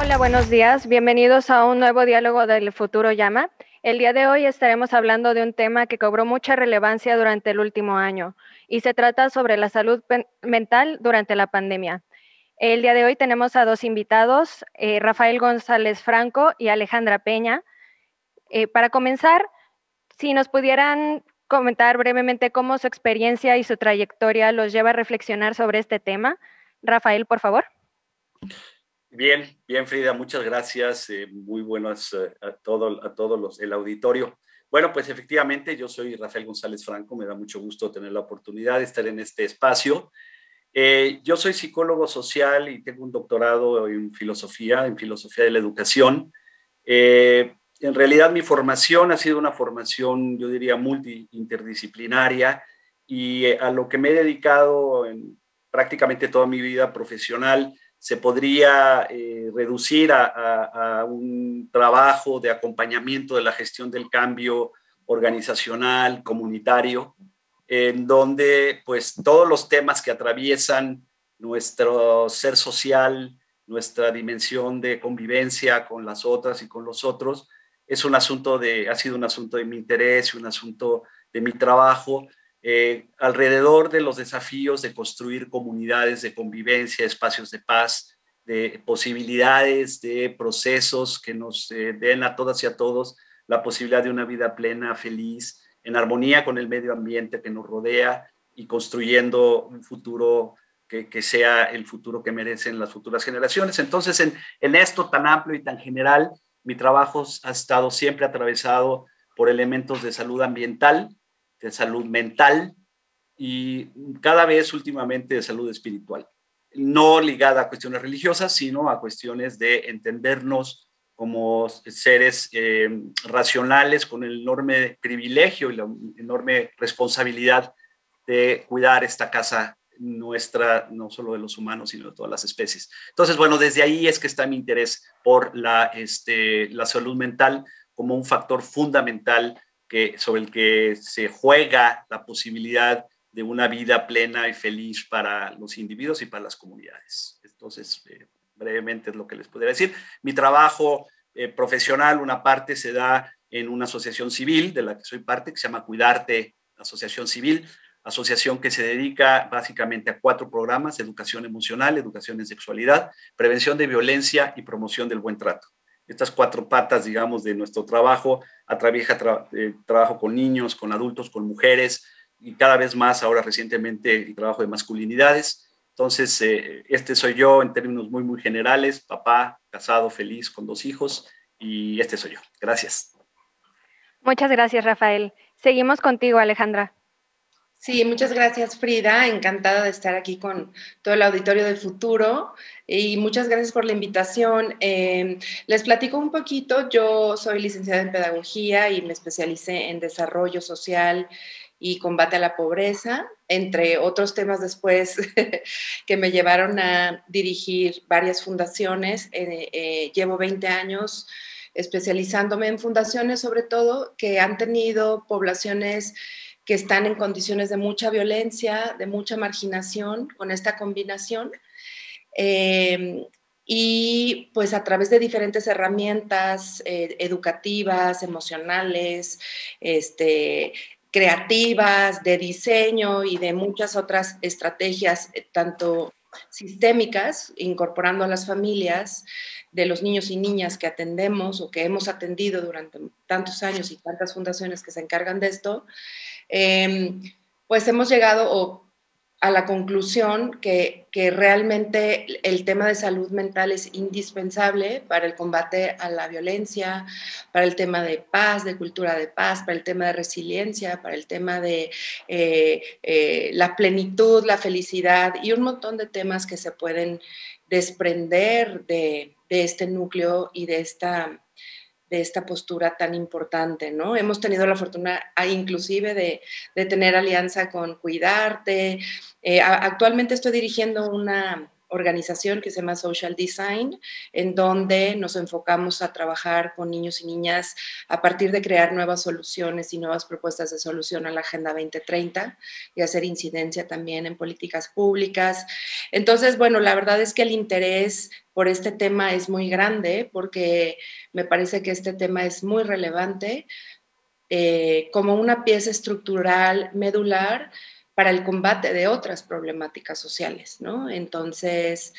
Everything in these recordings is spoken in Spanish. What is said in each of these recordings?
Hola, buenos días. Bienvenidos a un nuevo diálogo del Futuro Llama. El día de hoy estaremos hablando de un tema que cobró mucha relevancia durante el último año y se trata sobre la salud mental durante la pandemia. El día de hoy tenemos a dos invitados, Rafael González Franco y Alejandra Peña. Para comenzar, si nos pudieran comentar brevemente cómo su experiencia y su trayectoria los lleva a reflexionar sobre este tema. Rafael, por favor. Bien, bien, Frida, muchas gracias. Muy buenas a todos el auditorio. Bueno, pues efectivamente, yo soy Rafael González Franco, me da mucho gusto tener la oportunidad de estar en este espacio. Yo soy psicólogo social y tengo un doctorado en filosofía de la educación. En realidad mi formación ha sido una formación, yo diría, interdisciplinaria y a lo que me he dedicado en prácticamente toda mi vida profesional se podría reducir a un trabajo de acompañamiento de la gestión del cambio organizacional, comunitario, en donde pues todos los temas que atraviesan nuestro ser social, nuestra dimensión de convivencia con las otras y con los otros, ha sido un asunto de mi interés y un asunto de mi trabajo, alrededor de los desafíos de construir comunidades de convivencia, espacios de paz, de posibilidades, de procesos que nos den a todas y a todos la posibilidad de una vida plena, feliz, en armonía con el medio ambiente que nos rodea y construyendo un futuro que sea el futuro que merecen las futuras generaciones. Entonces, en esto tan amplio y tan general, mi trabajo ha estado siempre atravesado por elementos de salud ambiental, de salud mental y cada vez últimamente de salud espiritual. No ligada a cuestiones religiosas, sino a cuestiones de entendernos como seres racionales con el enorme privilegio y la enorme responsabilidad de cuidar esta casa nuestra, no solo de los humanos, sino de todas las especies. Entonces, bueno, desde ahí es que está mi interés por la salud mental como un factor fundamental sobre el que se juega la posibilidad de una vida plena y feliz para los individuos y para las comunidades. Entonces, brevemente es lo que les podría decir. Mi trabajo profesional, una parte se da en una asociación civil de la que soy parte, que se llama Cuidarte, Asociación Civil, asociación que se dedica básicamente a 4 programas: educación emocional, educación en sexualidad, prevención de violencia y promoción del buen trato. Estas 4 patas, digamos, de nuestro trabajo, trabajo con niños, con adultos, con mujeres, y cada vez más ahora recientemente el trabajo de masculinidades. Entonces, este soy yo en términos muy, muy generales, papá, casado, feliz, con 2 hijos, y este soy yo. Gracias. Muchas gracias, Rafael. Seguimos contigo, Alejandra. Sí, muchas gracias, Frida. Encantada de estar aquí con todo el auditorio del futuro y muchas gracias por la invitación. Les platico un poquito. Yo soy licenciada en pedagogía y me especialicé en desarrollo social y combate a la pobreza, entre otros temas después que me llevaron a dirigir varias fundaciones. Llevo 20 años especializándome en fundaciones, sobre todo, que han tenido poblaciones que están en condiciones de mucha violencia, de mucha marginación, con esta combinación. Y pues a través de diferentes herramientas educativas, emocionales, creativas, de diseño y de muchas otras estrategias, tanto sistémicas, incorporando a las familias de los niños y niñas que atendemos o que hemos atendido durante tantos años y tantas fundaciones que se encargan de esto, pues hemos llegado a la conclusión que realmente el tema de salud mental es indispensable para el combate a la violencia, para el tema de paz, de cultura de paz, para el tema de resiliencia, para el tema de la plenitud, la felicidad y un montón de temas que se pueden desprender de este núcleo y de esta postura tan importante, ¿no? Hemos tenido la fortuna inclusive de tener alianza con Cuidarte. Actualmente estoy dirigiendo una organización que se llama Social Design, en donde nos enfocamos a trabajar con niños y niñas a partir de crear nuevas soluciones y nuevas propuestas de solución a la Agenda 2030 y hacer incidencia también en políticas públicas. Entonces, bueno, la verdad es que el interés por este tema es muy grande porque me parece que este tema es muy relevante como una pieza estructural medular para el combate de otras problemáticas sociales, ¿no? Entonces,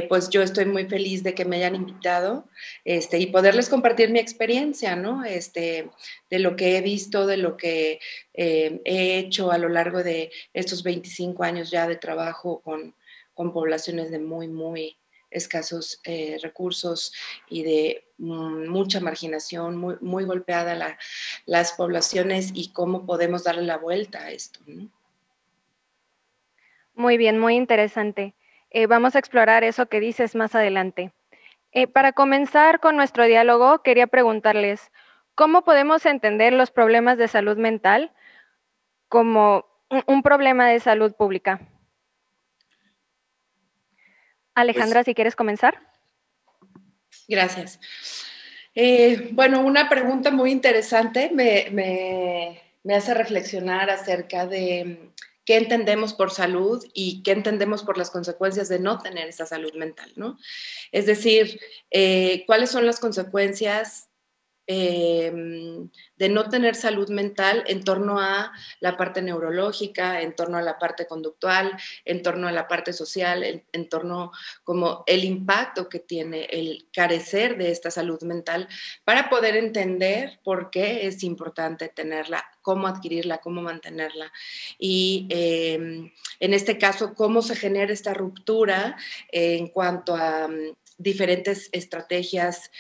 pues yo estoy muy feliz de que me hayan invitado y poderles compartir mi experiencia, ¿no? De lo que he visto, de lo que he hecho a lo largo de estos 25 años ya de trabajo con poblaciones de muy escasos recursos y de mucha marginación, muy golpeada las poblaciones y cómo podemos darle la vuelta a esto, ¿no? Muy bien, muy interesante. Vamos a explorar eso que dices más adelante. Para comenzar con nuestro diálogo, quería preguntarles, ¿cómo podemos entender los problemas de salud mental como un problema de salud pública? Alejandra, Pues, si quieres comenzar. Gracias. Bueno, una pregunta muy interesante me hace reflexionar acerca de qué entendemos por salud y qué entendemos por las consecuencias de no tener esa salud mental, ¿no? Es decir, ¿cuáles son las consecuencias de no tener salud mental en torno a la parte neurológica, en torno a la parte conductual, en torno a la parte social, en torno como el impacto que tiene el carecer de esta salud mental para poder entender por qué es importante tenerla, cómo adquirirla, cómo mantenerla y en este caso cómo se genera esta ruptura en cuanto a diferentes estrategias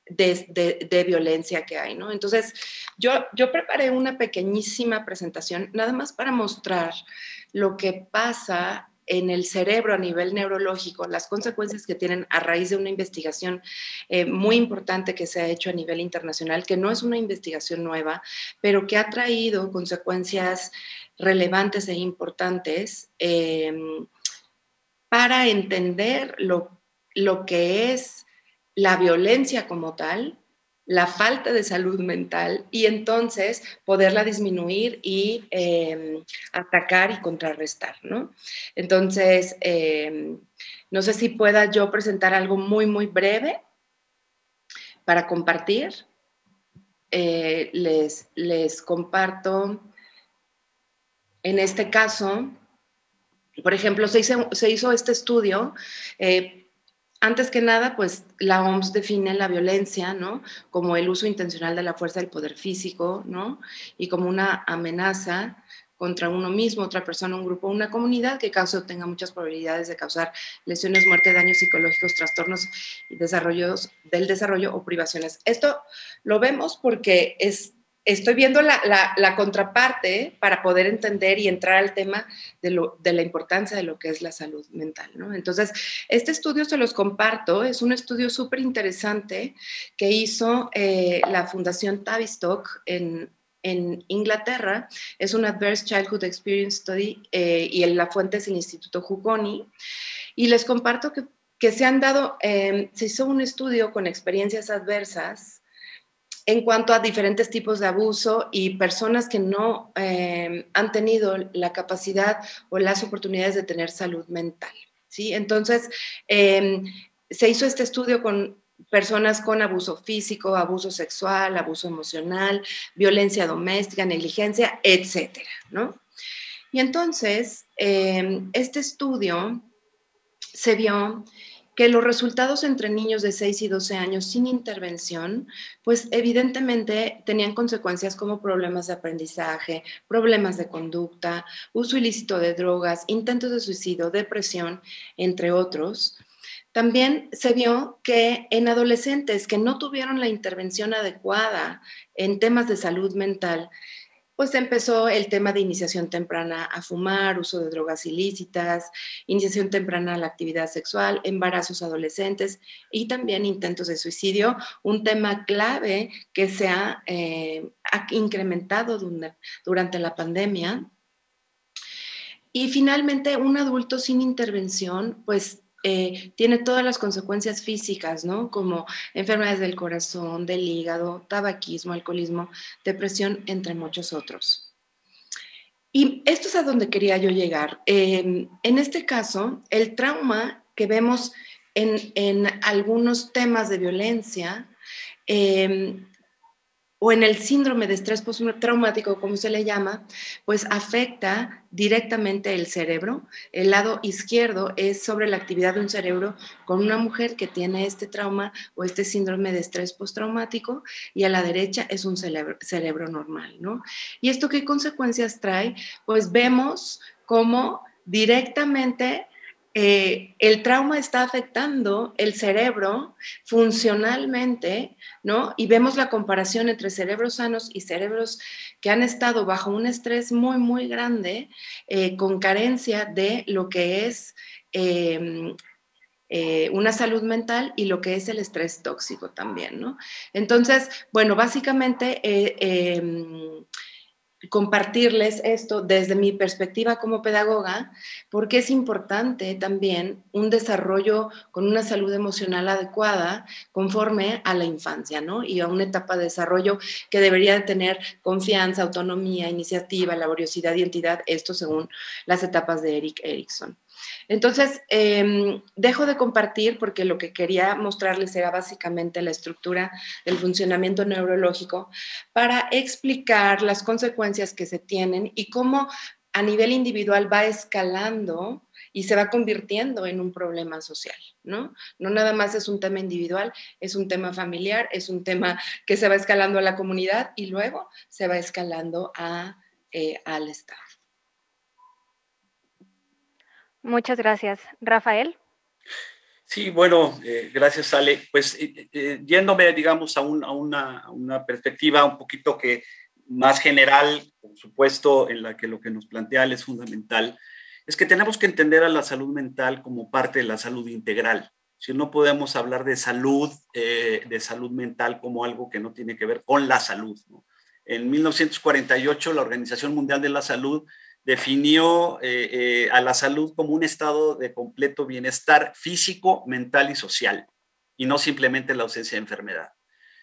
de violencia que hay, ¿no? Entonces, yo preparé una pequeñísima presentación nada más para mostrar lo que pasa en el cerebro a nivel neurológico, las consecuencias que tienen a raíz de una investigación muy importante que se ha hecho a nivel internacional, que no es una investigación nueva, pero que ha traído consecuencias relevantes e importantes para entender lo que es la violencia como tal, la falta de salud mental y entonces poderla disminuir y atacar y contrarrestar, ¿no? Entonces, no sé si pueda yo presentar algo muy breve para compartir. Les comparto, en este caso, por ejemplo, se hizo este estudio. Antes que nada, pues la OMS define la violencia, ¿no? Como el uso intencional de la fuerza del poder físico, ¿no? Y como una amenaza contra uno mismo, otra persona, un grupo, una comunidad que cause o tenga muchas probabilidades de causar lesiones, muerte, daños psicológicos, trastornos y desarrollos del desarrollo o privaciones. Esto lo vemos porque estoy viendo la contraparte para poder entender y entrar al tema de la importancia de lo que es la salud mental, ¿no? Entonces, este estudio se los comparto, es un estudio súper interesante que hizo la Fundación Tavistock en Inglaterra. Es un Adverse Childhood Experience Study y la fuente es el Instituto Juconi. Y les comparto que se han dado, se hizo un estudio con experiencias adversas en cuanto a diferentes tipos de abuso y personas que no han tenido la capacidad o las oportunidades de tener salud mental, ¿sí? Entonces, se hizo este estudio con personas con abuso físico, abuso sexual, abuso emocional, violencia doméstica, negligencia, etcétera, ¿no? Y entonces, este estudio se vio que los resultados entre niños de 6 y 12 años sin intervención, pues evidentemente tenían consecuencias como problemas de aprendizaje, problemas de conducta, uso ilícito de drogas, intentos de suicidio, depresión, entre otros. También se vio que en adolescentes que no tuvieron la intervención adecuada en temas de salud mental, pues empezó el tema de iniciación temprana a fumar, uso de drogas ilícitas, iniciación temprana a la actividad sexual, embarazos adolescentes y también intentos de suicidio, un tema clave que se ha incrementado durante la pandemia. Y finalmente, un adulto sin intervención, pues tiene todas las consecuencias físicas, ¿no? Como enfermedades del corazón, del hígado, tabaquismo, alcoholismo, depresión, entre muchos otros. Y esto es a donde quería yo llegar. En este caso, el trauma que vemos en algunos temas de violencia, o en el síndrome de estrés postraumático, como se le llama, pues afecta directamente el cerebro. El lado izquierdo es sobre la actividad de un cerebro con una mujer que tiene este trauma o este síndrome de estrés postraumático, y a la derecha es un cerebro normal, ¿no? ¿Y esto qué consecuencias trae? Pues vemos cómo directamente el trauma está afectando el cerebro funcionalmente, ¿no? Y vemos la comparación entre cerebros sanos y cerebros que han estado bajo un estrés muy, muy grande, con carencia de lo que es una salud mental y lo que es el estrés tóxico también, ¿no? Entonces, bueno, básicamente compartirles esto desde mi perspectiva como pedagoga, porque es importante también un desarrollo con una salud emocional adecuada conforme a la infancia, ¿no? Y a una etapa de desarrollo que debería de tener confianza, autonomía, iniciativa, laboriosidad, identidad, esto según las etapas de Erik Erikson. Entonces, dejo de compartir porque lo que quería mostrarles era básicamente la estructura del funcionamiento neurológico para explicar las consecuencias que se tienen y cómo a nivel individual va escalando y se va convirtiendo en un problema social, ¿no? No nada más es un tema individual, es un tema familiar, es un tema que se va escalando a la comunidad y luego se va escalando al Estado. Muchas gracias. Rafael. Sí, bueno, gracias, Ale. Pues yéndome, digamos, a una perspectiva un poquito que más general, por supuesto, en la que lo que nos plantea es fundamental, es que tenemos que entender a la salud mental como parte de la salud integral. Si no podemos hablar de salud mental como algo que no tiene que ver con la salud, ¿no? En 1948, la Organización Mundial de la Salud definió a la salud como un estado de completo bienestar físico, mental y social, y no simplemente la ausencia de enfermedad.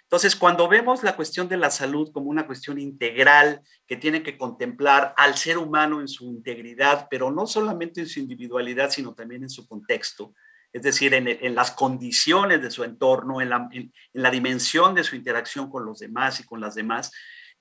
Entonces, cuando vemos la cuestión de la salud como una cuestión integral que tiene que contemplar al ser humano en su integridad, pero no solamente en su individualidad, sino también en su contexto, es decir, en las condiciones de su entorno, en la dimensión de su interacción con los demás y con las demás,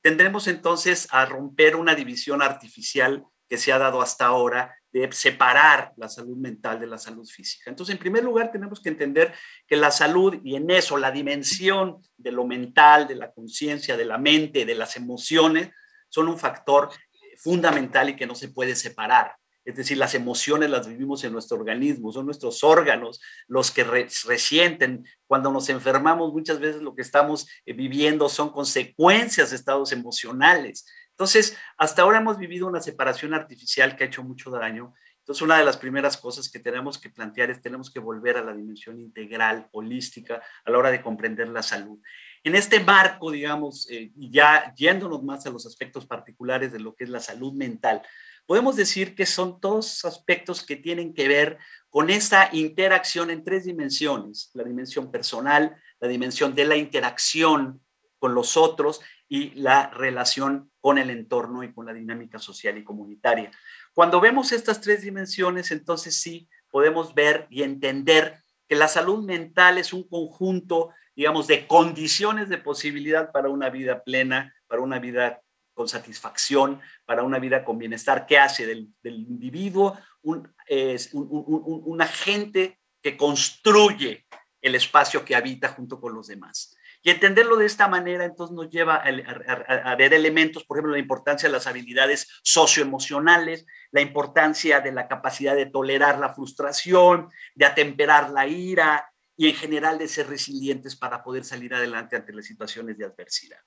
tendremos entonces a romper una división artificial que se ha dado hasta ahora de separar la salud mental de la salud física. Entonces, en primer lugar, tenemos que entender que la salud, y en eso la dimensión de lo mental, de la conciencia, de la mente, de las emociones, son un factor fundamental y que no se puede separar. Es decir, las emociones las vivimos en nuestro organismo, son nuestros órganos los que resienten. Cuando nos enfermamos, muchas veces lo que estamos viviendo son consecuencias de estados emocionales. Entonces, hasta ahora hemos vivido una separación artificial que ha hecho mucho daño. Entonces, una de las primeras cosas que tenemos que plantear es tenemos que volver a la dimensión integral, holística, a la hora de comprender la salud. En este marco, digamos, ya yéndonos más a los aspectos particulares de lo que es la salud mental, podemos decir que son todos aspectos que tienen que ver con esa interacción en tres dimensiones: la dimensión personal, la dimensión de la interacción con los otros y la relación con el entorno y con la dinámica social y comunitaria. Cuando vemos estas tres dimensiones, entonces sí podemos ver y entender que la salud mental es un conjunto, digamos, de condiciones de posibilidad para una vida plena, para una vida con satisfacción, para una vida con bienestar, que hace del individuo un agente que construye el espacio que habita junto con los demás. Y entenderlo de esta manera entonces nos lleva a ver elementos, por ejemplo, la importancia de las habilidades socioemocionales, la importancia de la capacidad de tolerar la frustración, de atemperar la ira y en general de ser resilientes para poder salir adelante ante las situaciones de adversidad.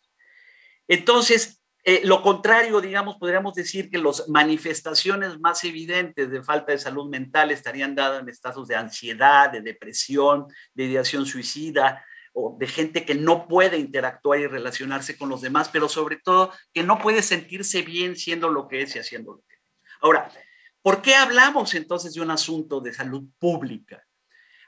Entonces, lo contrario, digamos, podríamos decir que las manifestaciones más evidentes de falta de salud mental estarían dadas en estados de ansiedad, de depresión, de ideación suicida, o de gente que no puede interactuar y relacionarse con los demás, pero sobre todo que no puede sentirse bien siendo lo que es y haciendo lo que es. Ahora, ¿Por qué hablamos entonces de un asunto de salud pública?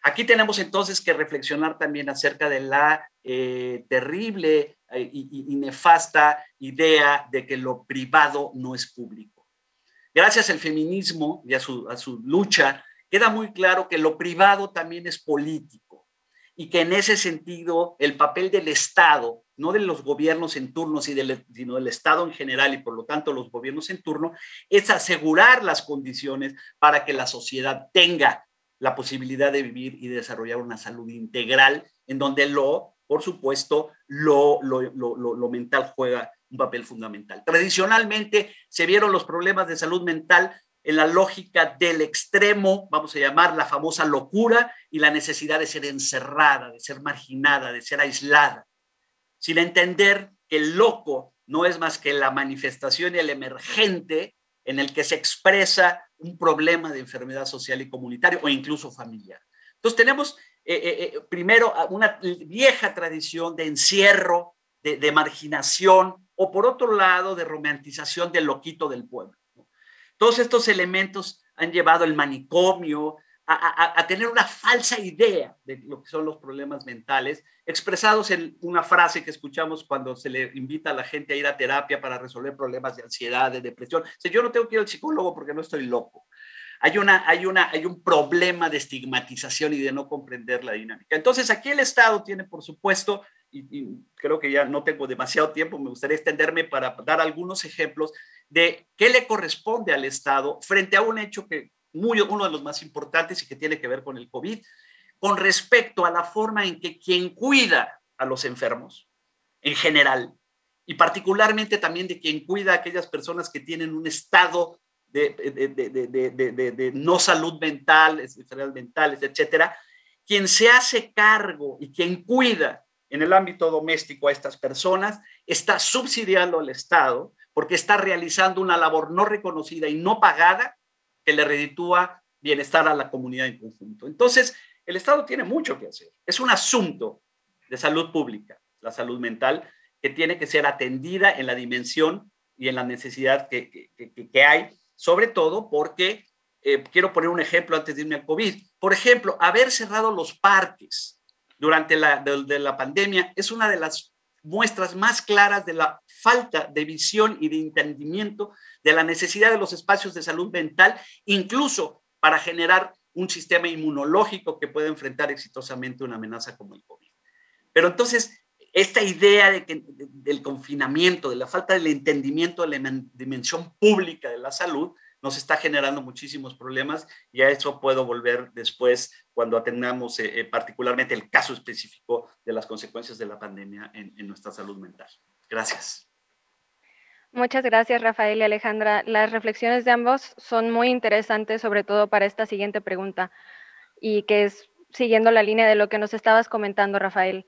Aquí tenemos entonces que reflexionar también acerca de la terrible y nefasta idea de que lo privado no es público. Gracias al feminismo y a su lucha, queda muy claro que lo privado también es político y que en ese sentido el papel del Estado, no de los gobiernos en turno, sino del Estado en general y por lo tanto los gobiernos en turno, es asegurar las condiciones para que la sociedad tenga la posibilidad de vivir y de desarrollar una salud integral en donde por supuesto, lo mental juega un papel fundamental. Tradicionalmente se vieron los problemas de salud mental en la lógica del extremo, vamos a llamar la famosa locura y la necesidad de ser encerrada, de ser marginada, de ser aislada, sin entender que el loco no es más que la manifestación y el emergente en el que se expresa un problema de enfermedad social y comunitaria o incluso familiar. Entonces tenemos primero una vieja tradición de encierro, de marginación o por otro lado de romantización del loquito del pueblo, ¿no? Todos estos elementos han llevado el manicomio a tener una falsa idea de lo que son los problemas mentales, expresados en una frase que escuchamos cuando se le invita a la gente a ir a terapia para resolver problemas de ansiedad, de depresión. O sea, yo no tengo que ir al psicólogo porque no estoy loco. Hay un problema de estigmatización y de no comprender la dinámica. Entonces, aquí el Estado tiene, por supuesto, y creo que ya no tengo demasiado tiempo, me gustaría extenderme para dar algunos ejemplos de qué le corresponde al Estado frente a un hecho que uno de los más importantes y que tiene que ver con el COVID, con respecto a la forma en que quien cuida a los enfermos en general, y particularmente también de quien cuida a aquellas personas que tienen un estado de no salud mental, enfermedades mentales, etcétera, quien se hace cargo y quien cuida en el ámbito doméstico a estas personas está subsidiando al Estado porque está realizando una labor no reconocida y no pagada que le reditúa bienestar a la comunidad en conjunto. Entonces, el Estado tiene mucho que hacer. Es un asunto de salud pública, la salud mental, que tiene que ser atendida en la dimensión y en la necesidad que hay, sobre todo porque, quiero poner un ejemplo antes de irme al COVID. Por ejemplo, haber cerrado los parques durante la pandemia es una de las muestras más claras de la falta de visión y de entendimiento de la necesidad de los espacios de salud mental, incluso para generar un sistema inmunológico que pueda enfrentar exitosamente una amenaza como el COVID. Pero entonces, esta idea del confinamiento, de la falta del entendimiento de la dimensión pública de la salud, nos está generando muchísimos problemas y a eso puedo volver después cuando atendamos particularmente el caso específico de las consecuencias de la pandemia en nuestra salud mental. Gracias. Muchas gracias, Rafael y Alejandra. Las reflexiones de ambos son muy interesantes, sobre todo para esta siguiente pregunta, y que es siguiendo la línea de lo que nos estabas comentando, Rafael.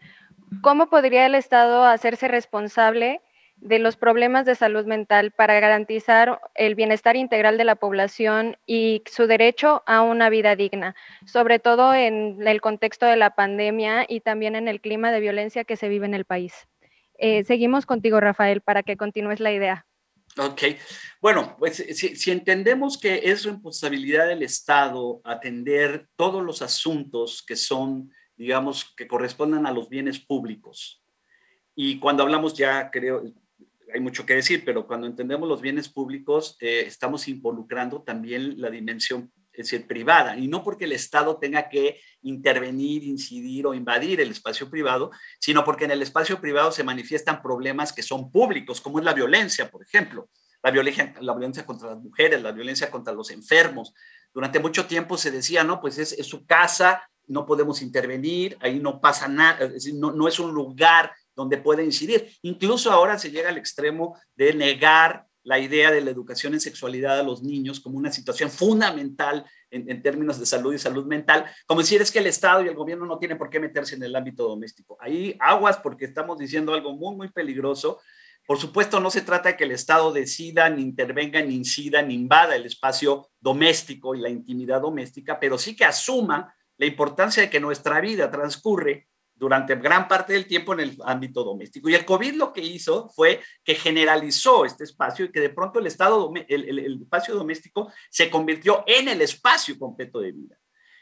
¿Cómo podría el Estado hacerse responsable de los problemas de salud mental para garantizar el bienestar integral de la población y su derecho a una vida digna, sobre todo en el contexto de la pandemia y también en el clima de violencia que se vive en el país? Seguimos contigo, Rafael, para que continúes la idea. Ok, bueno, pues si entendemos que es responsabilidad del Estado atender todos los asuntos que son, digamos, que correspondan a los bienes públicos, y cuando hablamos ya, creo, hay mucho que decir, pero cuando entendemos los bienes públicos, estamos involucrando también la dimensión, es decir, privada, y no porque el Estado tenga que intervenir, incidir o invadir el espacio privado, sino porque en el espacio privado se manifiestan problemas que son públicos, como es la violencia, por ejemplo, la violencia contra las mujeres, la violencia contra los enfermos. Durante mucho tiempo se decía, no, pues es su casa, no podemos intervenir, ahí no pasa nada, es decir, no es un lugar donde puede incidir. Incluso ahora se llega al extremo de negar la idea de la educación en sexualidad a los niños como una situación fundamental en términos de salud y salud mental, como decir es que el Estado y el gobierno no tienen por qué meterse en el ámbito doméstico. Ahí aguas porque estamos diciendo algo muy, muy peligroso. Por supuesto, no se trata de que el Estado decida, ni intervenga, ni incida, ni invada el espacio doméstico y la intimidad doméstica, pero sí que asuma la importancia de que nuestra vida transcurre durante gran parte del tiempo en el ámbito doméstico. Y el COVID lo que hizo fue que generalizó este espacio y que de pronto el espacio doméstico se convirtió en el espacio completo de vida.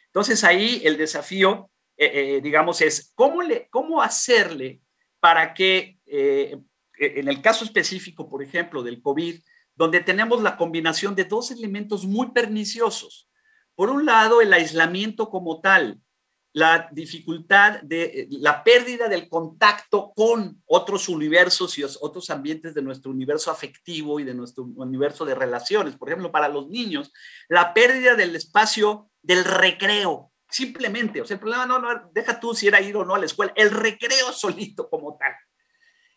Entonces ahí el desafío, digamos, es cómo hacerle para que, en el caso específico, por ejemplo, del COVID, donde tenemos la combinación de dos elementos muy perniciosos. Por un lado, el aislamiento como tal, la dificultad de la pérdida del contacto con otros universos y otros ambientes de nuestro universo afectivo y de nuestro universo de relaciones. Por ejemplo, para los niños, la pérdida del espacio del recreo, simplemente. O sea, el problema no deja tú si era ir o no a la escuela, el recreo solito como tal.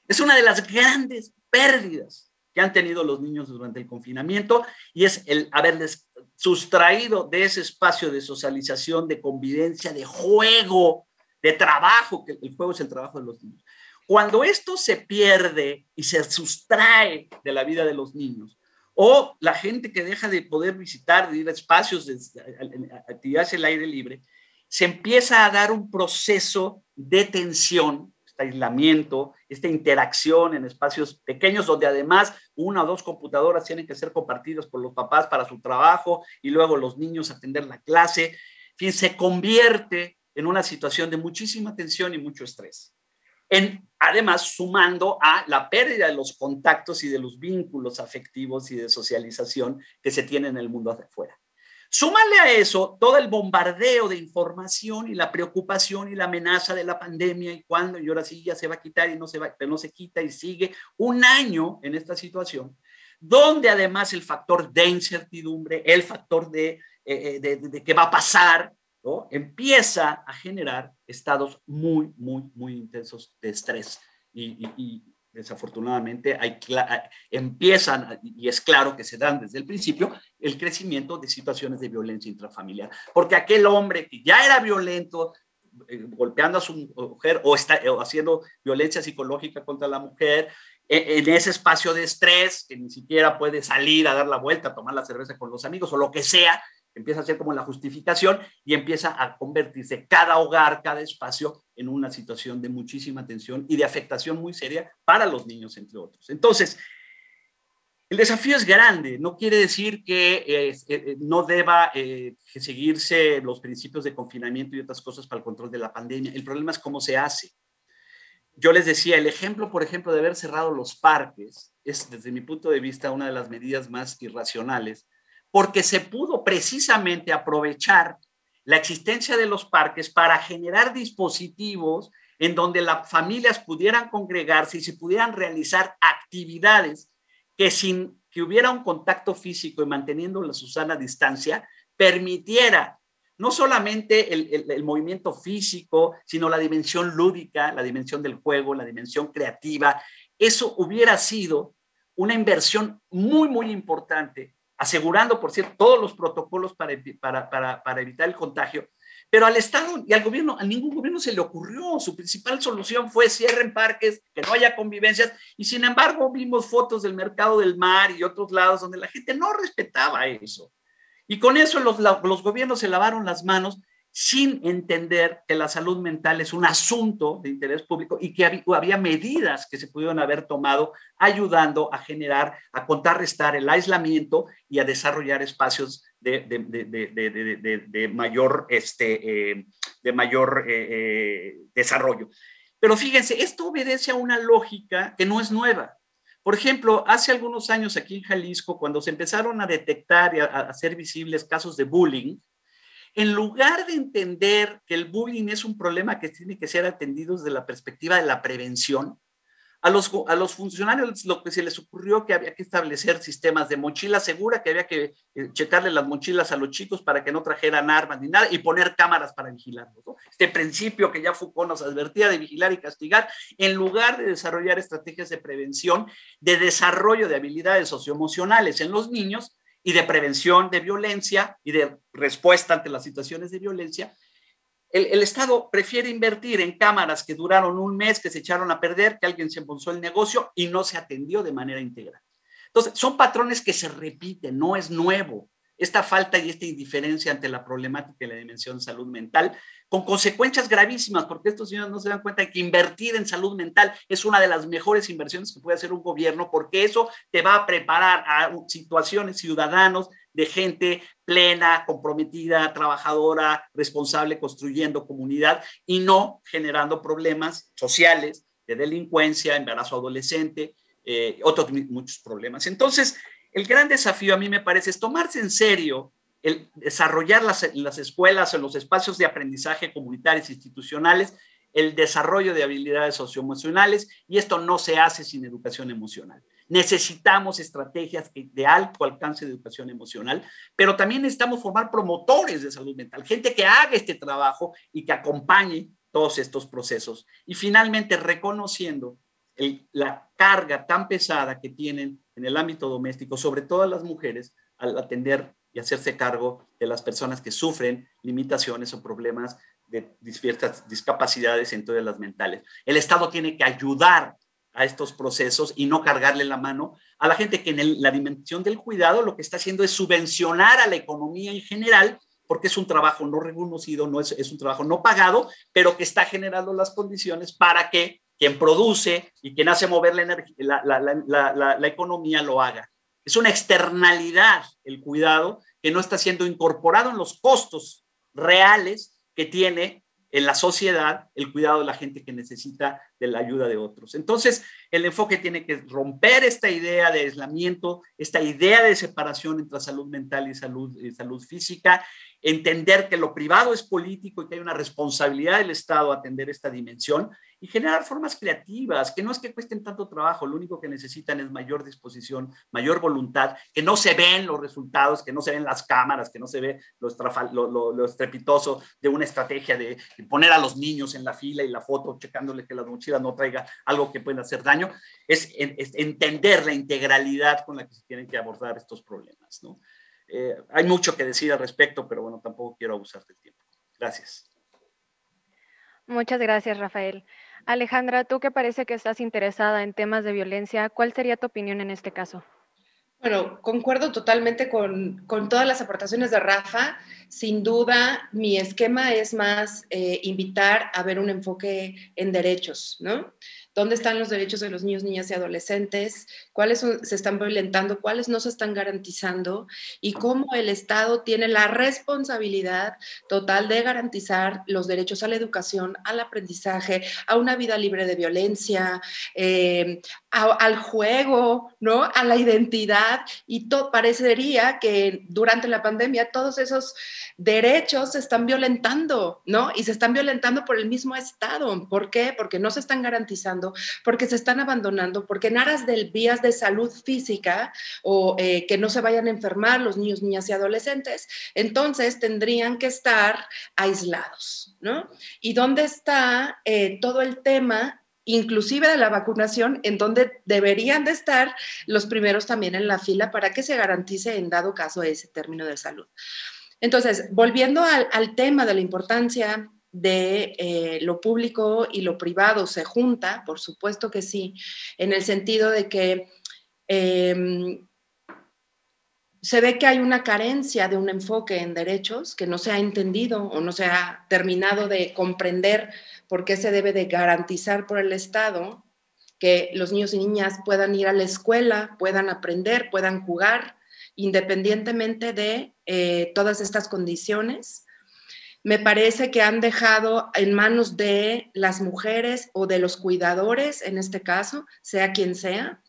Es una de las grandes pérdidas que han tenido los niños durante el confinamiento y es el haberles sustraído de ese espacio de socialización, de convivencia, de juego, de trabajo, que el juego es el trabajo de los niños. Cuando esto se pierde y se sustrae de la vida de los niños, o la gente que deja de poder visitar, de ir a espacios de actividades al aire libre, se empieza a dar un proceso de tensión, aislamiento, esta interacción en espacios pequeños donde además una o dos computadoras tienen que ser compartidas por los papás para su trabajo y luego los niños atender la clase. En fin, se convierte en una situación de muchísima tensión y mucho estrés. Además, sumando a la pérdida de los contactos y de los vínculos afectivos y de socialización que se tienen en el mundo hacia afuera. Súmale a eso todo el bombardeo de información y la preocupación y la amenaza de la pandemia y cuándo, y ahora sí ya se va a quitar y no se va, pero no se quita y sigue un año en esta situación, donde además el factor de incertidumbre, el factor de qué va a pasar, ¿no? Empieza a generar estados muy, muy, muy intensos de estrés y desafortunadamente empiezan, y es claro que se dan desde el principio, el crecimiento de situaciones de violencia intrafamiliar. Porque aquel hombre que ya era violento, golpeando a su mujer o haciendo violencia psicológica contra la mujer, en ese espacio de estrés, que ni siquiera puede salir a dar la vuelta, a tomar la cerveza con los amigos o lo que sea, empieza a ser como la justificación y empieza a convertirse cada hogar, cada espacio en una situación de muchísima tensión y de afectación muy seria para los niños, entre otros. Entonces, el desafío es grande, no quiere decir que no deba seguirse los principios de confinamiento y otras cosas para el control de la pandemia. El problema es cómo se hace. Yo les decía, el ejemplo, por ejemplo, de haber cerrado los parques es, desde mi punto de vista, una de las medidas más irracionales, porque se pudo precisamente aprovechar la existencia de los parques para generar dispositivos en donde las familias pudieran congregarse y se pudieran realizar actividades que sin que hubiera un contacto físico y manteniendo la sana distancia, permitiera no solamente el movimiento físico, sino la dimensión lúdica, la dimensión del juego, la dimensión creativa. Eso hubiera sido una inversión muy, muy importante, asegurando, por cierto, todos los protocolos para evitar el contagio. Pero al Estado y al gobierno, a ningún gobierno se le ocurrió. Su principal solución fue cierren parques, que no haya convivencias. Y sin embargo, vimos fotos del Mercado del Mar y otros lados donde la gente no respetaba eso. Y con eso los gobiernos se lavaron las manos sin entender que la salud mental es un asunto de interés público y que había medidas que se pudieron haber tomado ayudando a generar, a contrarrestar el aislamiento y a desarrollar espacios de mayor desarrollo. Pero fíjense, esto obedece a una lógica que no es nueva. Por ejemplo, hace algunos años aquí en Jalisco, cuando se empezaron a detectar y a hacer visibles casos de bullying, en lugar de entender que el bullying es un problema que tiene que ser atendido desde la perspectiva de la prevención, a los funcionarios lo que se les ocurrió que había que establecer sistemas de mochila segura, que había que checarle las mochilas a los chicos para que no trajeran armas ni nada y poner cámaras para vigilarlos, ¿no? Este principio que ya Foucault nos advertía de vigilar y castigar, en lugar de desarrollar estrategias de prevención, de desarrollo de habilidades socioemocionales en los niños y de prevención de violencia y de respuesta ante las situaciones de violencia. El Estado prefiere invertir en cámaras que duraron un mes, que se echaron a perder, que alguien se embolsó el negocio y no se atendió de manera integral. Entonces, son patrones que se repiten, no es nuevo. esta falta y esta indiferencia ante la problemática de la dimensión de salud mental, con consecuencias gravísimas, porque estos señores no se dan cuenta de que invertir en salud mental es una de las mejores inversiones que puede hacer un gobierno, porque eso te va a preparar a situaciones ciudadanos de gente plena, comprometida, trabajadora, responsable, construyendo comunidad y no generando problemas sociales de delincuencia, embarazo adolescente, otros muchos problemas. Entonces, el gran desafío a mí me parece es tomarse en serio el desarrollar las escuelas, en los espacios de aprendizaje comunitarios e institucionales, el desarrollo de habilidades socioemocionales, y esto no se hace sin educación emocional. Necesitamos estrategias de alto alcance de educación emocional, pero también necesitamos formar promotores de salud mental, gente que haga este trabajo y que acompañe todos estos procesos. Y finalmente, reconociendo la carga tan pesada que tienen en el ámbito doméstico, sobre todo las mujeres, al atender y hacerse cargo de las personas que sufren limitaciones o problemas de ciertas discapacidades, entre las mentales. El Estado tiene que ayudar a estos procesos y no cargarle la mano a la gente que en la dimensión del cuidado lo que está haciendo es subvencionar a la economía en general, porque es un trabajo no reconocido, es un trabajo no pagado, pero que está generando las condiciones para que quien produce y quien hace mover la economía lo haga. Es una externalidad el cuidado que no está siendo incorporado en los costos reales que tiene en la sociedad el cuidado de la gente que necesita de la ayuda de otros. Entonces, el enfoque tiene que romper esta idea de aislamiento, esta idea de separación entre salud mental y salud física, entender que lo privado es político y que hay una responsabilidad del Estado atender esta dimensión y generar formas creativas, que no es que cuesten tanto trabajo, lo único que necesitan es mayor disposición, mayor voluntad, que no se ven los resultados, que no se ven las cámaras, que no se ve lo estrepitoso de una estrategia de poner a los niños en la fila y la foto, checándole que la mochila no traiga algo que pueda hacer daño, es entender la integralidad con la que se tienen que abordar estos problemas, ¿no? Hay mucho que decir al respecto, pero bueno, tampoco quiero abusar del tiempo. Gracias. Muchas gracias, Rafael. Alejandra, tú que parece que estás interesada en temas de violencia, ¿cuál sería tu opinión en este caso? Bueno, concuerdo totalmente con todas las aportaciones de Rafa. Sin duda, mi esquema es más invitar a ver un enfoque en derechos, ¿no? ¿Dónde están los derechos de los niños, niñas y adolescentes? ¿Cuáles se están violentando? ¿Cuáles no se están garantizando? Y cómo el Estado tiene la responsabilidad total de garantizar los derechos a la educación, al aprendizaje, a una vida libre de violencia, al juego, ¿no? A la identidad, y parecería que durante la pandemia todos esos derechos se están violentando, ¿no? Y se están violentando por el mismo Estado. ¿Por qué? Porque no se están garantizando, porque se están abandonando, porque en aras de vías de salud física o que no se vayan a enfermar los niños, niñas y adolescentes, entonces tendrían que estar aislados, ¿no? ¿Y dónde está todo el tema inclusive de la vacunación, en donde deberían de estar los primeros también en la fila para que se garantice en dado caso ese término de salud? Entonces, volviendo al tema de la importancia de lo público y lo privado se junta, por supuesto que sí, en el sentido de que se ve que hay una carencia de un enfoque en derechos que no se ha entendido o no se ha terminado de comprender por qué se debe de garantizar por el Estado que los niños y niñas puedan ir a la escuela, puedan aprender, puedan jugar, independientemente de todas estas condiciones. Me parece que han dejado en manos de las mujeres o de los cuidadores, en este caso, sea quien sea,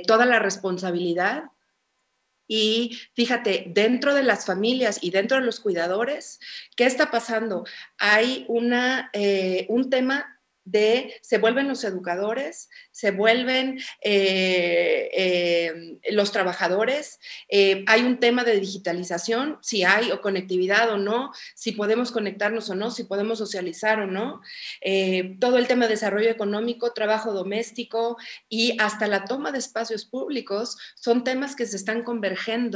toda la responsabilidad. Y fíjate, dentro de las familias y dentro de los cuidadores, ¿qué está pasando? Hay un tema de se vuelven los educadores, se vuelven los trabajadores, hay un tema de digitalización, si hay o conectividad o no, si podemos conectarnos o no, si podemos socializar o no, todo el tema de desarrollo económico, trabajo doméstico y hasta la toma de espacios públicos son temas que se están convergen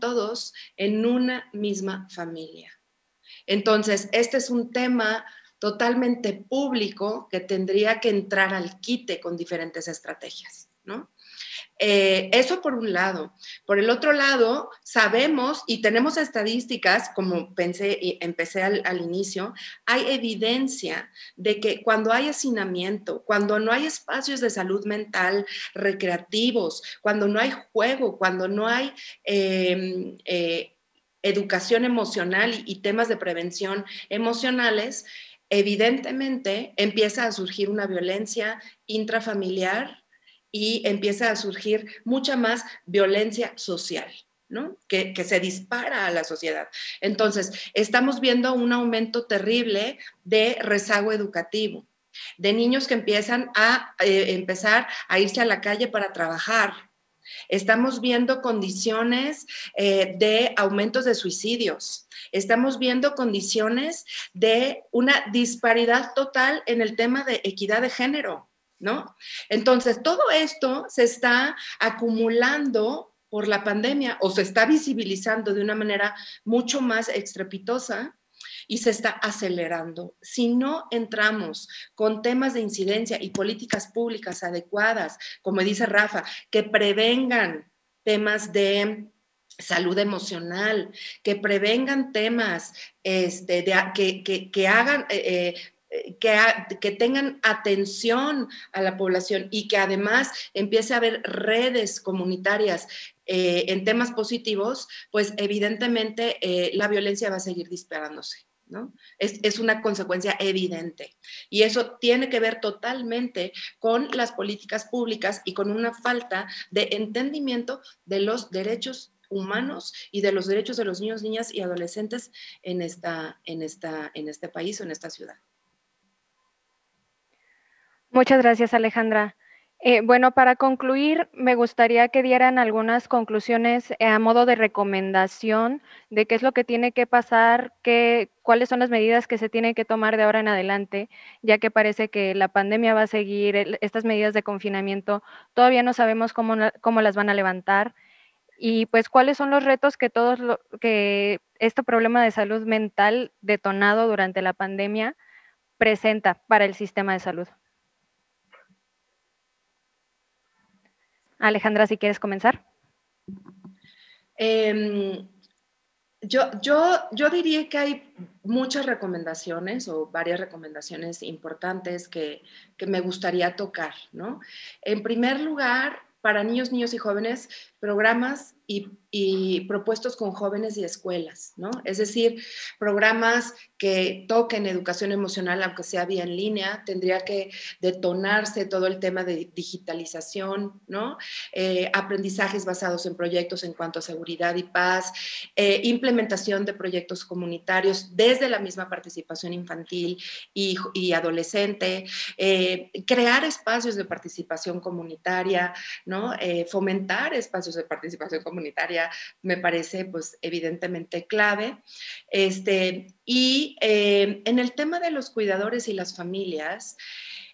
todos en una misma familia. Entonces, este es un tema totalmente público que tendría que entrar al quite con diferentes estrategias, ¿no? Eso por un lado. Por el otro lado, sabemos y tenemos estadísticas, como empecé al inicio, hay evidencia de que cuando hay hacinamiento, cuando no hay espacios de salud mental recreativos, cuando no hay juego, cuando no hay educación emocional y temas de prevención emocionales, evidentemente empieza a surgir una violencia intrafamiliar y empieza a surgir mucha más violencia social, ¿no? Que se dispara a la sociedad. Entonces, estamos viendo un aumento terrible de rezago educativo, de niños que empiezan a empezar a irse a la calle para trabajar. Estamos viendo condiciones de aumentos de suicidios. Estamos viendo condiciones de una disparidad total en el tema de equidad de género, ¿no? Entonces, todo esto se está acumulando por la pandemia o se está visibilizando de una manera mucho más estrepitosa y se está acelerando. Si no entramos con temas de incidencia y políticas públicas adecuadas, como dice Rafa, que prevengan temas de salud emocional, que prevengan temas que hagan... que tengan atención a la población y que además empiece a haber redes comunitarias en temas positivos, pues evidentemente la violencia va a seguir disparándose, ¿no? Es una consecuencia evidente. Y eso tiene que ver totalmente con las políticas públicas y con una falta de entendimiento de los derechos humanos y de los derechos de los niños, niñas y adolescentes en este país o en esta ciudad. Muchas gracias, Alejandra. Bueno, para concluir, me gustaría que dieran algunas conclusiones a modo de recomendación de qué es lo que tiene que pasar, cuáles son las medidas que se tienen que tomar de ahora en adelante, ya que parece que la pandemia va a seguir, estas medidas de confinamiento, todavía no sabemos cómo las van a levantar, y pues cuáles son los retos que este problema de salud mental detonado durante la pandemia presenta para el sistema de salud. Alejandra, si quieres comenzar. Yo diría que hay muchas recomendaciones o varias recomendaciones importantes que me gustaría tocar, ¿no? En primer lugar, para niños, niños y jóvenes, programas y propuestos con jóvenes y escuelas, ¿no? Es decir, programas que toquen educación emocional, aunque sea vía en línea, tendría que detonarse todo el tema de digitalización, ¿no? Aprendizajes basados en proyectos en cuanto a seguridad y paz, implementación de proyectos comunitarios desde la misma participación infantil y adolescente, crear espacios de participación comunitaria, ¿no? Fomentar espacios de participación comunitaria me parece, pues, evidentemente clave. Y en el tema de los cuidadores y las familias,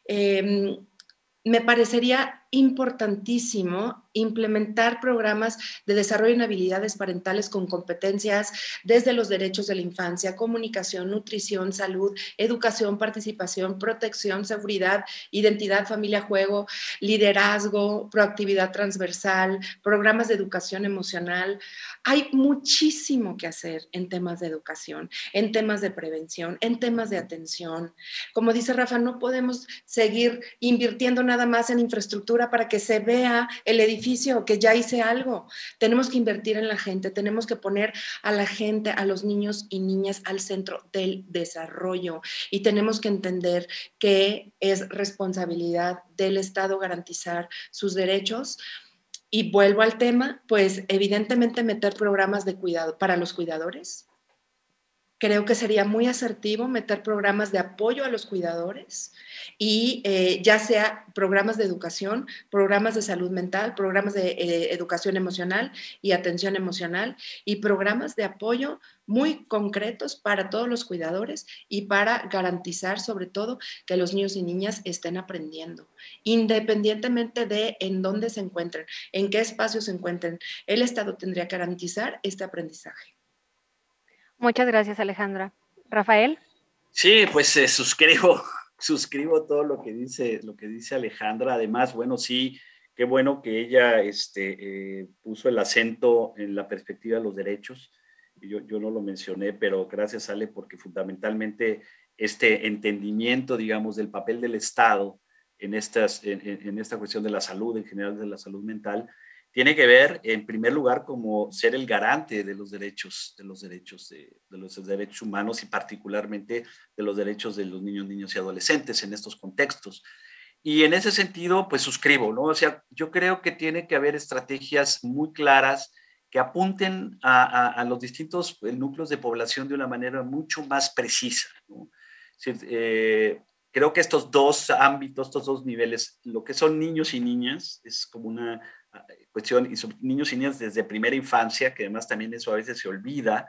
me parecería importantísimo implementar programas de desarrollo en habilidades parentales con competencias desde los derechos de la infancia, comunicación, nutrición, salud, educación, participación, protección, seguridad, identidad, familia, juego, liderazgo, proactividad transversal, programas de educación emocional. Hay muchísimo que hacer en temas de educación, en temas de prevención, en temas de atención. Como dice Rafa, no podemos seguir invirtiendo nada más en infraestructura para que se vea el edificio, que ya hice algo. Tenemos que invertir en la gente, tenemos que poner a la gente, a los niños y niñas al centro del desarrollo y tenemos que entender que es responsabilidad del Estado garantizar sus derechos. Y vuelvo al tema, pues evidentemente meter programas de cuidado para los cuidadores. Creo que sería muy asertivo meter programas de apoyo a los cuidadores y ya sea programas de educación, programas de salud mental, programas de educación emocional y atención emocional y programas de apoyo muy concretos para todos los cuidadores y para garantizar sobre todo que los niños y niñas estén aprendiendo, independientemente de en dónde se encuentren, en qué espacio se encuentren. El Estado tendría que garantizar este aprendizaje. Muchas gracias, Alejandra. Rafael. Sí, pues suscribo todo lo que dice Alejandra. Además, bueno, sí, Qué bueno que ella puso el acento en la perspectiva de los derechos. Yo no lo mencioné, pero gracias, Ale, porque fundamentalmente este entendimiento, digamos, del papel del Estado en esta cuestión de la salud, en general de la salud mental, tiene que ver, en primer lugar, como ser el garante de los derechos, de los derechos humanos y particularmente de los derechos de los niños, niñas y adolescentes en estos contextos. Y en ese sentido, pues suscribo, ¿no? O sea, yo creo que tiene que haber estrategias muy claras que apunten a los distintos núcleos de población de una manera mucho más precisa, ¿no? Es decir, creo que estos dos ámbitos, estos dos niveles, lo que son niños y niñas, es como una cuestión, y son niños y niñas desde primera infancia, que además también eso a veces se olvida,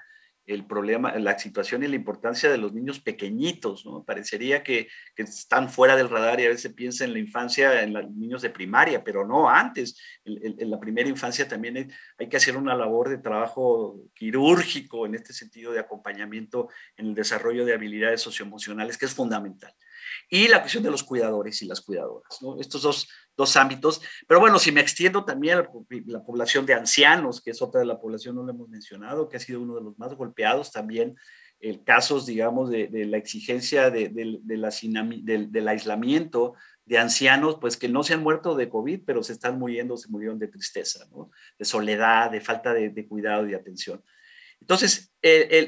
el problema, la situación y la importancia de los niños pequeñitos, ¿no? Parecería que están fuera del radar y a veces se piensa en la infancia, en los niños de primaria, pero no, antes, en la primera infancia también hay que hacer una labor de trabajo quirúrgico en este sentido de acompañamiento en el desarrollo de habilidades socioemocionales, que es fundamental. Y la cuestión de los cuidadores y las cuidadoras, ¿no? Estos dos ámbitos. Pero bueno, si me extiendo también a la población de ancianos, que es otra de la población, no lo hemos mencionado, que ha sido uno de los más golpeados también, casos, digamos, de la exigencia del aislamiento de ancianos, pues que no se han muerto de COVID, pero se murieron de tristeza, ¿no? De soledad, de falta de cuidado y de atención. Entonces,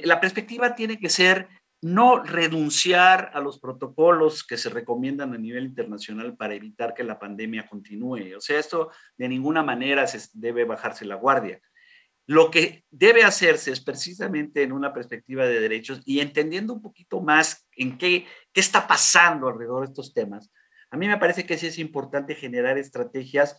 la perspectiva tiene que ser no renunciar a los protocolos que se recomiendan a nivel internacional para evitar que la pandemia continúe. O sea, esto de ninguna manera se debe bajarse la guardia. Lo que debe hacerse es precisamente en una perspectiva de derechos y entendiendo un poquito más en qué está pasando alrededor de estos temas. A mí me parece que sí es importante generar estrategias,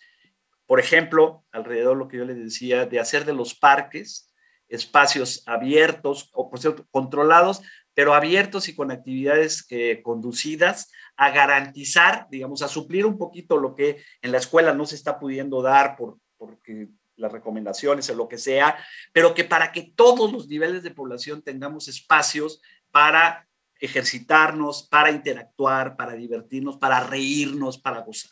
por ejemplo, alrededor de lo que yo les decía, de hacer de los parques espacios abiertos, o por cierto, controlados, pero abiertos y con actividades conducidas a garantizar, digamos, a suplir un poquito lo que en la escuela no se está pudiendo dar porque las recomendaciones o lo que sea, pero que para que todos los niveles de población tengamos espacios para ejercitarnos, para interactuar, para divertirnos, para reírnos, para gozar.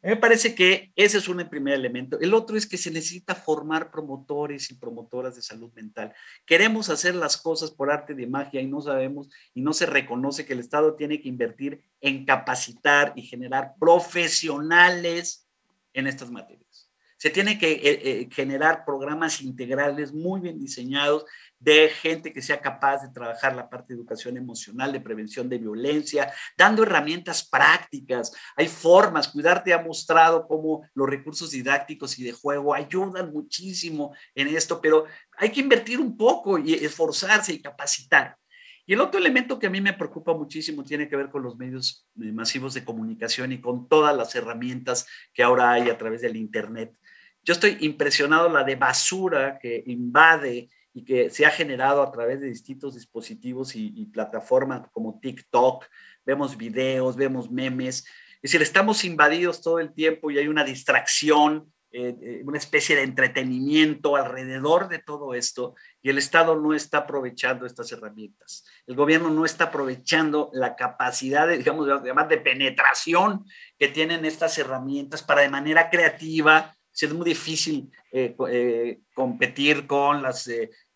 A mí me parece que ese es un primer elemento. El otro es que se necesita formar promotores y promotoras de salud mental. Queremos hacer las cosas por arte de magia y no sabemos y no se reconoce que el Estado tiene que invertir en capacitar y generar profesionales en estas materias. Se tiene que generar programas integrales muy bien diseñados de gente que sea capaz de trabajar la parte de educación emocional, de prevención de violencia, dando herramientas prácticas. Hay formas, Cuidarte ha mostrado cómo los recursos didácticos y de juego ayudan muchísimo en esto, pero hay que invertir un poco y esforzarse y capacitar. Y el otro elemento que a mí me preocupa muchísimo tiene que ver con los medios masivos de comunicación y con todas las herramientas que ahora hay a través del Internet. Yo estoy impresionado la de basura que invade y que se ha generado a través de distintos dispositivos y plataformas como TikTok. Vemos videos, vemos memes. Es decir, estamos invadidos todo el tiempo y hay una distracción, una especie de entretenimiento alrededor de todo esto y el Estado no está aprovechando estas herramientas. El gobierno no está aprovechando la capacidad, digamos, de penetración que tienen estas herramientas para de manera creativa. Es muy difícil competir con las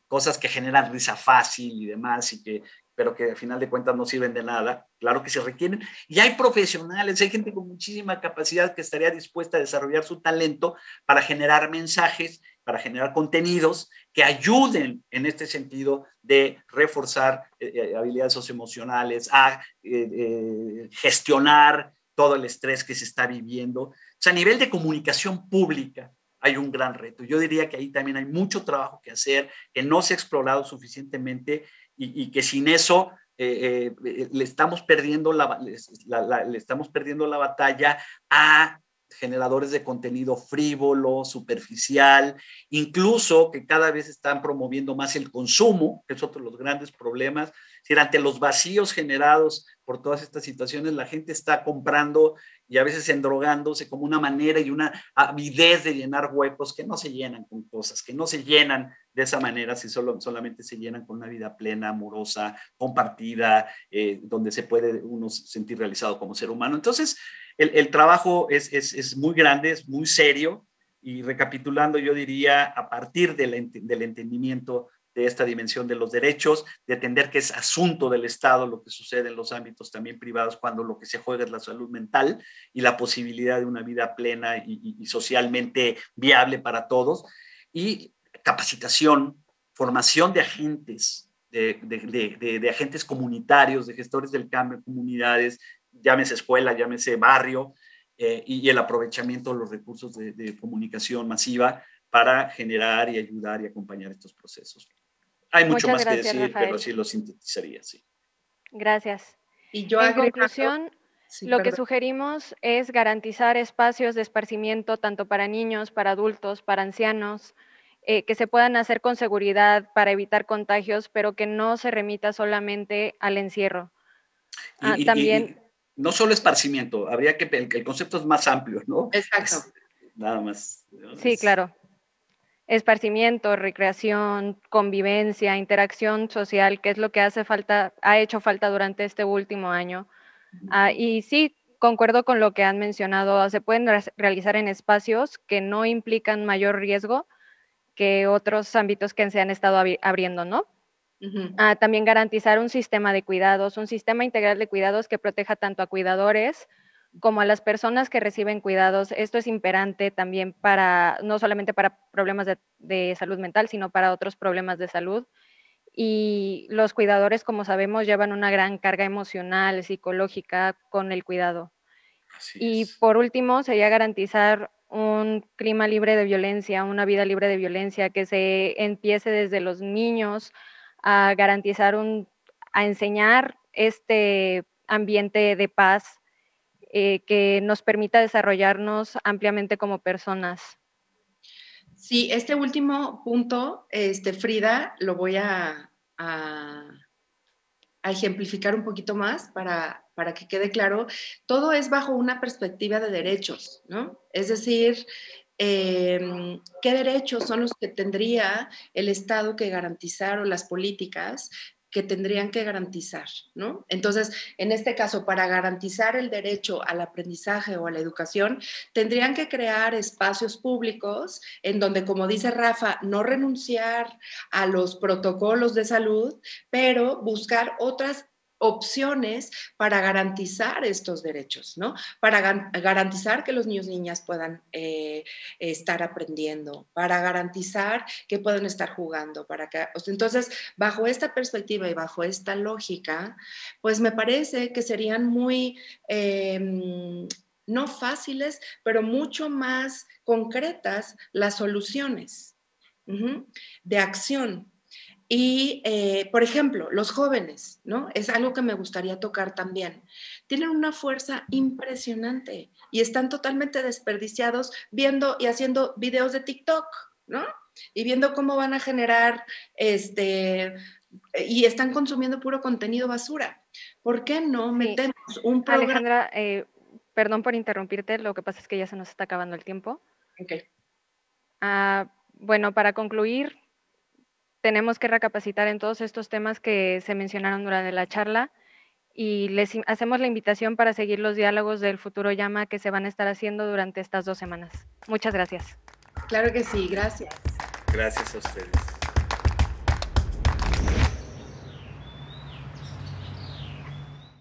cosas que generan risa fácil y demás, pero que al final de cuentas no sirven de nada. Claro que se requieren. Y hay profesionales, hay gente con muchísima capacidad que estaría dispuesta a desarrollar su talento para generar mensajes, para generar contenidos que ayuden en este sentido de reforzar habilidades socioemocionales, a gestionar todo el estrés que se está viviendo. O sea, a nivel de comunicación pública hay un gran reto. Yo diría que ahí también hay mucho trabajo que hacer, que no se ha explorado suficientemente y que sin eso le estamos perdiendo le estamos perdiendo la batalla a generadores de contenido frívolo, superficial, incluso que cada vez están promoviendo más el consumo, que es otro de los grandes problemas. Es decir, ante los vacíos generados por todas estas situaciones, la gente está comprando y a veces endrogándose como una manera y una avidez de llenar huecos que no se llenan con cosas, que no se llenan de esa manera, si solamente se llenan con una vida plena, amorosa, compartida, donde se puede uno sentir realizado como ser humano. Entonces, el trabajo es muy grande, es muy serio, y recapitulando, yo diría, a partir del entendimiento de esta dimensión de los derechos, de entender que es asunto del Estado lo que sucede en los ámbitos también privados, cuando lo que se juega es la salud mental y la posibilidad de una vida plena y socialmente viable para todos, y capacitación, formación de agentes, de agentes comunitarios, de gestores del cambio en comunidades, llámese escuela, llámese barrio, y el aprovechamiento de los recursos de comunicación masiva para generar y ayudar y acompañar estos procesos. Hay mucho más que decir, Rafael, pero así lo sintetizaría, sí. Gracias. Y yo en conclusión, lo que sugerimos es garantizar espacios de esparcimiento tanto para niños, para adultos, para ancianos, que se puedan hacer con seguridad para evitar contagios, pero que no se remita solamente al encierro. También... no solo esparcimiento, habría que, el concepto es más amplio, ¿no? Exacto. Nada más. Sí, claro. Esparcimiento, recreación, convivencia, interacción social, que es lo que ha hecho falta durante este último año. Y sí, concuerdo con lo que han mencionado, se pueden realizar en espacios que no implican mayor riesgo que otros ámbitos que se han estado abriendo, ¿no? También garantizar un sistema de cuidados, un sistema integral de cuidados que proteja tanto a cuidadores como a las personas que reciben cuidados. Esto es imperante también no solamente para problemas de salud mental, sino para otros problemas de salud. Y los cuidadores, como sabemos, llevan una gran carga emocional, psicológica con el cuidado. Y por último, sería garantizar un clima libre de violencia, una vida libre de violencia, que se empiece desde los niños a garantizar a enseñar este ambiente de paz, que nos permita desarrollarnos ampliamente como personas. Sí, este último punto, Frida, lo voy a ejemplificar un poquito más para que quede claro. Todo es bajo una perspectiva de derechos, ¿no? Es decir, ¿qué derechos son los que tendría el Estado que garantizar, o las políticas que tendrían que garantizar, ¿no? Entonces, en este caso, para garantizar el derecho al aprendizaje o a la educación, tendrían que crear espacios públicos en donde, como dice Rafa, no renunciar a los protocolos de salud, pero buscar otras opciones para garantizar estos derechos, ¿no? Para garantizar que los niños y niñas puedan estar aprendiendo, para garantizar que puedan estar jugando, entonces, bajo esta perspectiva y bajo esta lógica, pues me parece que serían muy no fáciles, pero mucho más concretas las soluciones de acción. Y, por ejemplo, los jóvenes, ¿no? Es algo que me gustaría tocar también. Tienen una fuerza impresionante y están totalmente desperdiciados viendo y haciendo videos de TikTok, ¿no? Y viendo cómo van a generar, y están consumiendo puro contenido basura. ¿Por qué no metemos un programa? Alejandra, perdón por interrumpirte, lo que pasa es que ya se nos está acabando el tiempo. Ok. Bueno, para concluir, tenemos que recapacitar en todos estos temas que se mencionaron durante la charla, y les hacemos la invitación para seguir los diálogos del Futuro Llama que se van a estar haciendo durante estas 2 semanas. Muchas gracias. Claro que sí, gracias. Gracias a ustedes.